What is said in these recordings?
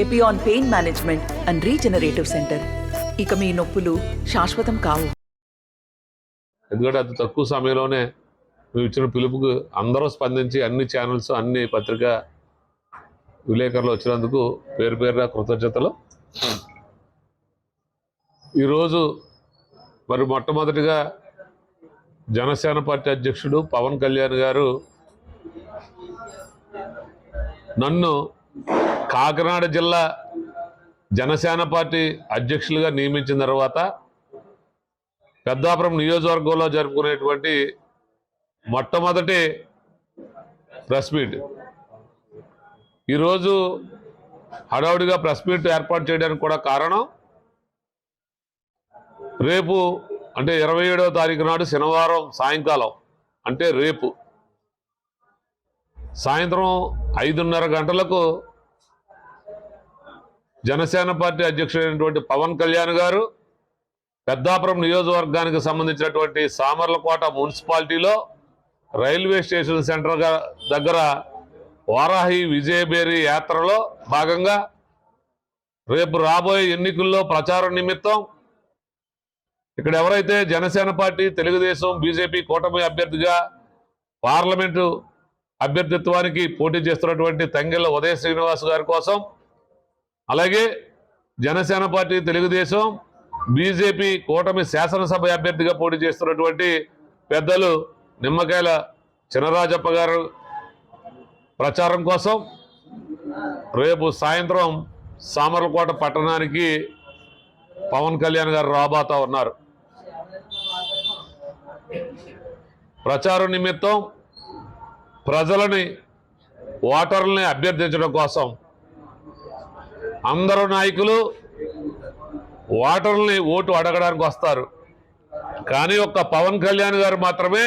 Epione pain management and regenerative centre. ఇక మీ నొప్పులు శాశ్వతం కావు. ఎందుకంటే అతి తక్కువ సమయంలోనే మేము ఇచ్చిన పిలుపుకు అందరూ స్పందించి అన్ని ఛానల్స్ అన్ని పత్రికా విలేకరులు వచ్చినందుకు పేరు పేరున కృతజ్ఞతలు. ఈరోజు మరి మొట్టమొదటిగా జనసేన పార్టీ అధ్యక్షుడు పవన్ కళ్యాణ్ గారు నన్ను కాకినాడ జిల్లా జనసేన పార్టీ అధ్యక్షులుగా నియమించిన తర్వాత పెద్దాపురం నియోజకవర్గంలో జరుపుకునేటువంటి మొట్టమొదటి ప్రెస్ మీట్. ఈరోజు హడావుడిగా ప్రెస్ మీట్ ఏర్పాటు చేయడానికి కూడా కారణం, రేపు అంటే 27వ తారీఖు నాడు శనివారం సాయంకాలం, అంటే రేపు సాయంత్రం 5:30 గంటలకు జనసేన పార్టీ అధ్యక్షుడైనటువంటి పవన్ కళ్యాణ్ గారు పెద్దాపురం నియోజకవర్గానికి సంబంధించినటువంటి సామర్లకోట మున్సిపాలిటీలో రైల్వే స్టేషన్ సెంటర్ దగ్గర వారాహి విజయబేరి యాత్రలో భాగంగా రేపు రాబోయే ఎన్నికల్లో ప్రచారం నిమిత్తం ఇక్కడ ఎవరైతే జనసేన పార్టీ, తెలుగుదేశం, బీజేపీ కూటమి అభ్యర్థిగా పార్లమెంటు అభ్యర్థిత్వానికి పోటీ చేస్తున్నటువంటి తంగెళ్ళ ఉదయ శ్రీనివాస్ గారి కోసం, అలాగే జనసేన పార్టీ, తెలుగుదేశం, బీజేపీ కూటమి శాసనసభ అభ్యర్థిగా పోటీ చేస్తున్నటువంటి పెద్దలు నిమ్మకాయల చినరాజప్ప గారు ప్రచారం కోసం రేపు సాయంత్రం సామర్లకోట పట్టణానికి పవన్ కళ్యాణ్ గారు రాబోతా ఉన్నారు. ప్రచారం నిమిత్తం ప్రజలని, ఓటర్లని అభ్యర్థించడం కోసం అందరూ నాయకులు ఓటర్లని ఓటు అడగడానికి వస్తారు. కానీ ఒక్క పవన్ కళ్యాణ్ గారు మాత్రమే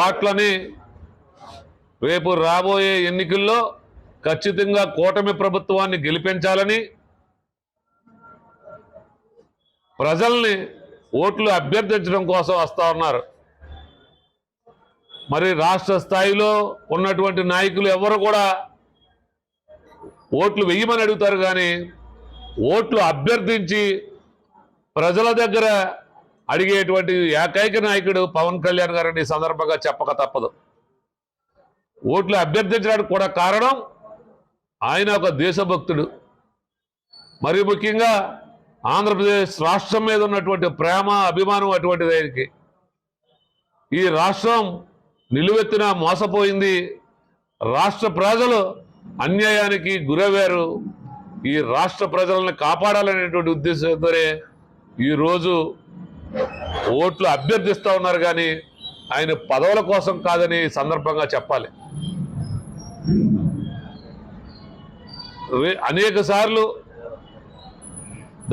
ఓట్లని రేపు రాబోయే ఎన్నికల్లో ఖచ్చితంగా కూటమి ప్రభుత్వాన్ని గెలిపించాలని, ప్రజల్ని ఓట్లు అభ్యర్థించడం కోసం వస్తూ ఉన్నారు. మరి రాష్ట్ర స్థాయిలో ఉన్నటువంటి నాయకులు ఎవరు కూడా ఓట్లు వెయ్యమని అడుగుతారు, కానీ ఓట్లు అభ్యర్థించి ప్రజల దగ్గర అడిగేటువంటి ఏకైక నాయకుడు పవన్ కళ్యాణ్ గారిని ఈ సందర్భంగా చెప్పక తప్పదు. ఓట్లు అభ్యర్థించడానికి కూడా కారణం ఆయన ఒక దేశభక్తుడు. మరి ముఖ్యంగా ఆంధ్రప్రదేశ్ రాష్ట్రం మీద ఉన్నటువంటి ప్రేమ, అభిమానం అటువంటిది ఆయనకి. ఈ రాష్ట్రం నిలువెత్తిన మోసపోయింది. రాష్ట్ర ప్రజలు అన్యాయానికి గురయ్యారు. ఈ రాష్ట్ర ప్రజలను కాపాడాలనేటువంటి ఉద్దేశంతోనే ఈరోజు ఓట్లు అభ్యర్థిస్తూ ఉన్నారు, కానీ ఆయన పదవుల కోసం కాదని సందర్భంగా చెప్పాలి. అనేక సార్లు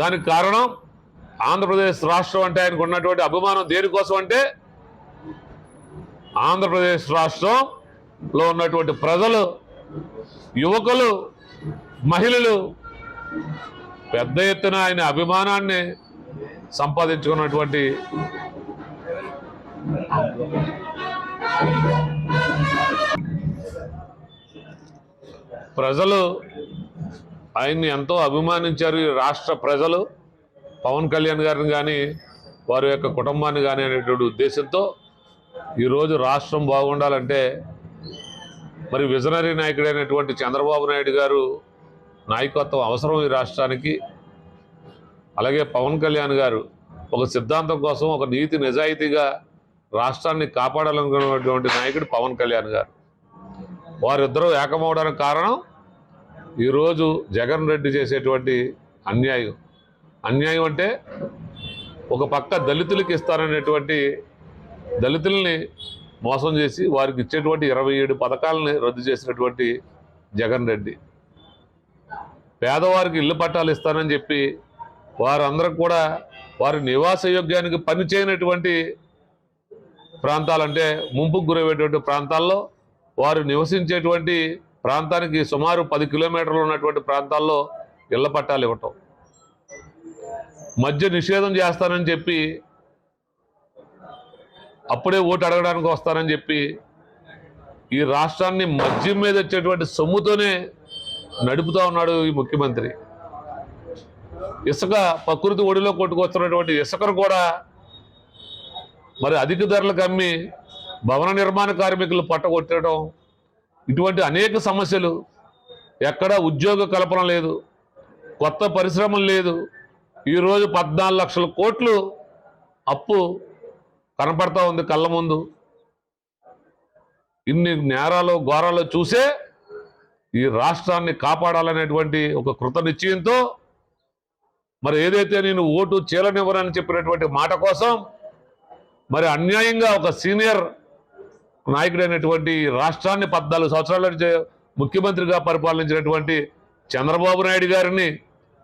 దానికి కారణం ఆంధ్రప్రదేశ్ రాష్ట్రం అంటే ఆయనకు ఉన్నటువంటి అభిమానం. దేనికోసం అంటే ఆంధ్రప్రదేశ్ రాష్ట్రంలో ఉన్నటువంటి ప్రజలు, యువకులు, మహిళలు పెద్ద ఎత్తున ఆయన అభిమానాన్ని సంపాదించుకున్నటువంటి ప్రజలు ఆయన్ని ఎంతో అభిమానించారు. ఈ రాష్ట్ర ప్రజలు పవన్ కళ్యాణ్ గారిని కానీ వారి యొక్క కుటుంబాన్ని కానీ అనేటువంటి ఉద్దేశంతో ఈరోజు రాష్ట్రం బాగుండాలంటే మరి విజనరీ నాయకుడైనటువంటి చంద్రబాబు నాయుడు గారు నాయకత్వం అవసరం ఈ రాష్ట్రానికి. అలాగే పవన్ కళ్యాణ్ గారు ఒక సిద్ధాంతం కోసం, ఒక నీతి నిజాయితీగా రాష్ట్రాన్ని కాపాడాలనుకున్నటువంటి నాయకుడు పవన్ కళ్యాణ్ గారు. వారిద్దరూ ఏకమవడానికి కారణం ఈరోజు జగన్ రెడ్డి చేసేటువంటి అన్యాయం. అన్యాయం అంటే ఒక పక్క దళితులకి ఇస్తారనేటువంటి, దళితుల్ని మోసం చేసి వారికి ఇచ్చేటువంటి 27 పథకాలని రద్దు చేసినటువంటి జగన్ రెడ్డి, పేదవారికి ఇల్లు పట్టాలు ఇస్తానని చెప్పి వారందరూ కూడా వారి నివాస యోగ్యానికి పనిచేయనటువంటి ప్రాంతాలంటే ముంపుకు గురయ్యేటువంటి ప్రాంతాల్లో, వారు నివసించేటువంటి ప్రాంతానికి సుమారు 10 కిలోమీటర్లు ఉన్నటువంటి ప్రాంతాల్లో ఇళ్ల పట్టాలు ఇవ్వటం, మద్య నిషేధం చేస్తానని చెప్పి అప్పుడే ఓటు అడగడానికి వస్తానని చెప్పి ఈ రాష్ట్రాన్ని మద్యం మీద వచ్చేటువంటి సొమ్ముతోనే నడుపుతా ఉన్నాడు ఈ ముఖ్యమంత్రి. ఇసుక ప్రకృతి ఒడిలో కొట్టుకొస్తున్నటువంటి ఇసుకను కూడా మరి అధిక ధరలకు అమ్మి భవన నిర్మాణ కార్మికులు పట్టగొట్టడం, ఇటువంటి అనేక సమస్యలు. ఎక్కడ ఉద్యోగ కల్పన లేదు, కొత్త పరిశ్రమలు లేదు. ఈరోజు 14 లక్షల కోట్లు అప్పు కనపడతా ఉంది కళ్ళ ముందు. ఇన్ని నేరాలు ఘోరాలు చూసే ఈ రాష్ట్రాన్ని కాపాడాలనేటువంటి ఒక కృత నిశ్చయంతో మరి ఏదైతే నేను ఓటు చీలనివ్వనని చెప్పినటువంటి మాట కోసం మరి అన్యాయంగా ఒక సీనియర్ నాయకుడైనటువంటి రాష్ట్రాన్ని 14 సంవత్సరాల నుంచి ముఖ్యమంత్రిగా పరిపాలించినటువంటి చంద్రబాబు నాయుడు గారిని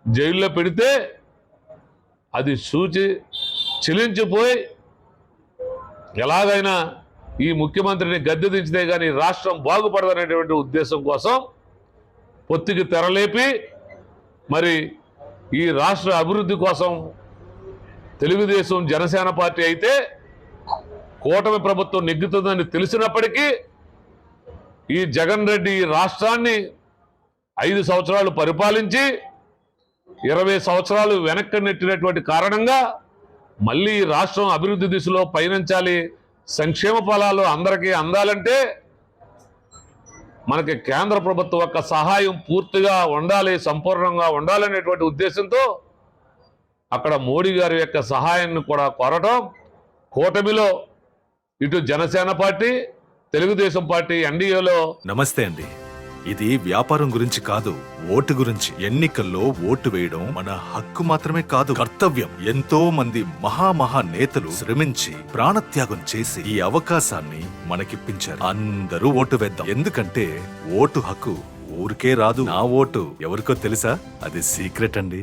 జైల్లో పెడితే అది చిలించిపోయి ఎలాగైనా ఈ ముఖ్యమంత్రిని గద్దె దించితే కానీ రాష్ట్రం బాగుపడదనేటువంటి ఉద్దేశం కోసం పొత్తికి తెరలేపి మరి ఈ రాష్ట్ర అభివృద్ధి కోసం తెలుగుదేశం జనసేన పార్టీ అయితే కూటమి ప్రభుత్వం నెగ్గుతుందని తెలిసినప్పటికీ ఈ జగన్ రెడ్డి ఈ రాష్ట్రాన్ని 5 సంవత్సరాలు పరిపాలించి 20 సంవత్సరాలు వెనక్కి నెట్టినటువంటి కారణంగా మళ్ళీ ఈ రాష్ట్రం అభివృద్ధి దిశలో పయనించాలి, సంక్షేమ ఫలాలు అందరికీ అందాలంటే మనకి కేంద్ర ప్రభుత్వం యొక్క సహాయం పూర్తిగా ఉండాలి, సంపూర్ణంగా ఉండాలనేటువంటి ఉద్దేశంతో అక్కడ మోడీ గారి యొక్క సహాయాన్ని కూడా కోరటం, కూటమిలో ఇటు జనసేన పార్టీ, తెలుగుదేశం పార్టీ ఎన్డీఏలో. నమస్తే అండి. ఇది వ్యాపారం గురించి కాదు, ఓటు గురించి. ఎన్నికల్లో ఓటు వేయడం మన హక్కు మాత్రమే కాదు, కర్తవ్యం. ఎంతో మంది మహా నేతలు శ్రమించి ప్రాణత్యాగం చేసి ఈ అవకాశాన్ని మనకిప్పించారు. అందరూ ఓటు వేద్దాం. ఎందుకంటే ఓటు హక్కు ఊరికే రాదు. నా ఓటు ఎవరికో తెలుసా? అది సీక్రెట్ అండి.